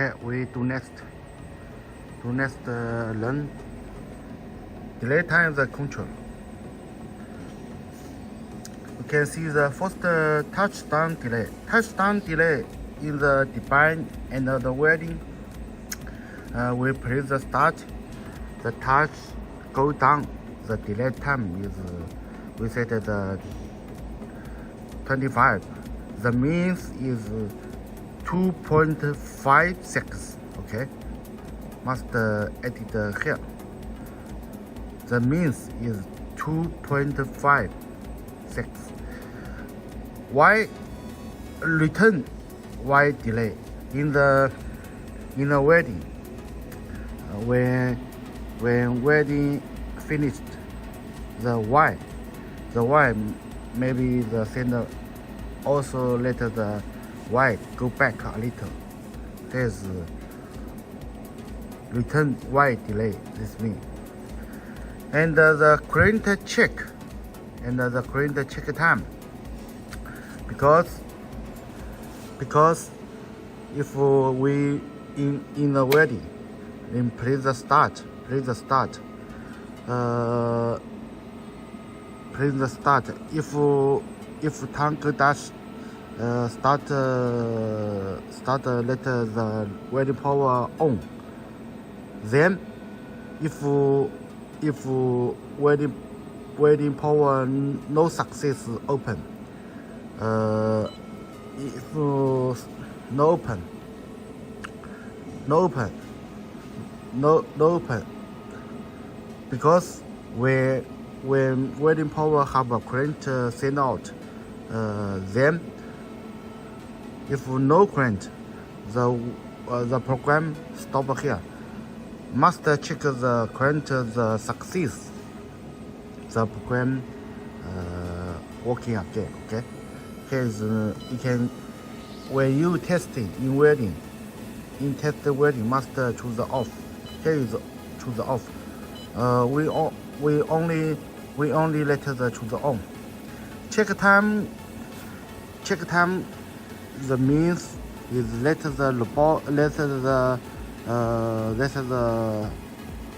Okay, we do next. Learn delay time the control. You can see the first touchdown delay. Touchdown delay in the define and the wording. We press the start. The touch go down. The delay time is we set the 25. The means is 2.5 seconds. Okay, must edit here. The means is 2.5 seconds. Why return? Why delay in the wedding? When wedding finished, the why maybe the sender also let the y go back a little. There's return y delay. This means. And the current check time, because if we in the wedding, then press the start. If tank dash start let the wedding power on. Then if wedding power no success open. If no open, because when wedding power have a current send out, then if no current, the program stop here. Must check the current the success. The program working again. Okay, here is you can when you testing in wedding. In test wedding must choose the off. Here is choose the off. We only let the choose the on. Check time. The means is let the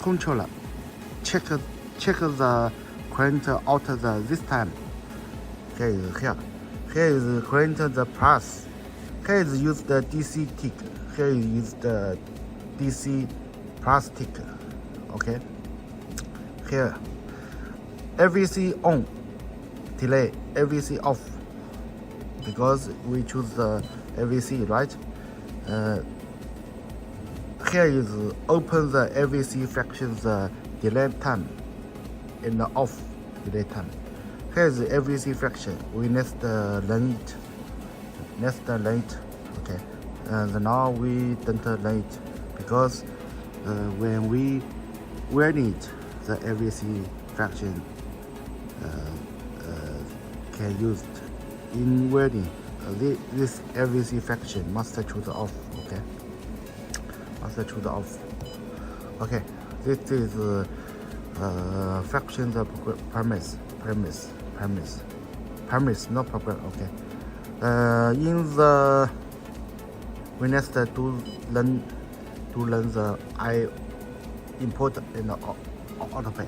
controller check the current out this time. Here is current the plus. Here is use the DC tick. Here is the DC plus tick. Okay. Here AVC on, delay AVC off, because we choose the AVC, right? Here is open the AVC fractions delay time and the off delay time. Here is the AVC fraction. We next learn it. Okay. And now we don't learn it because when we need the AVC fraction can use in wedding. This AVC fraction must choose off. Okay, must choose off. Okay, this is fraction the premise, no problem. Okay, in the we next to learn the I import in the AutoPad.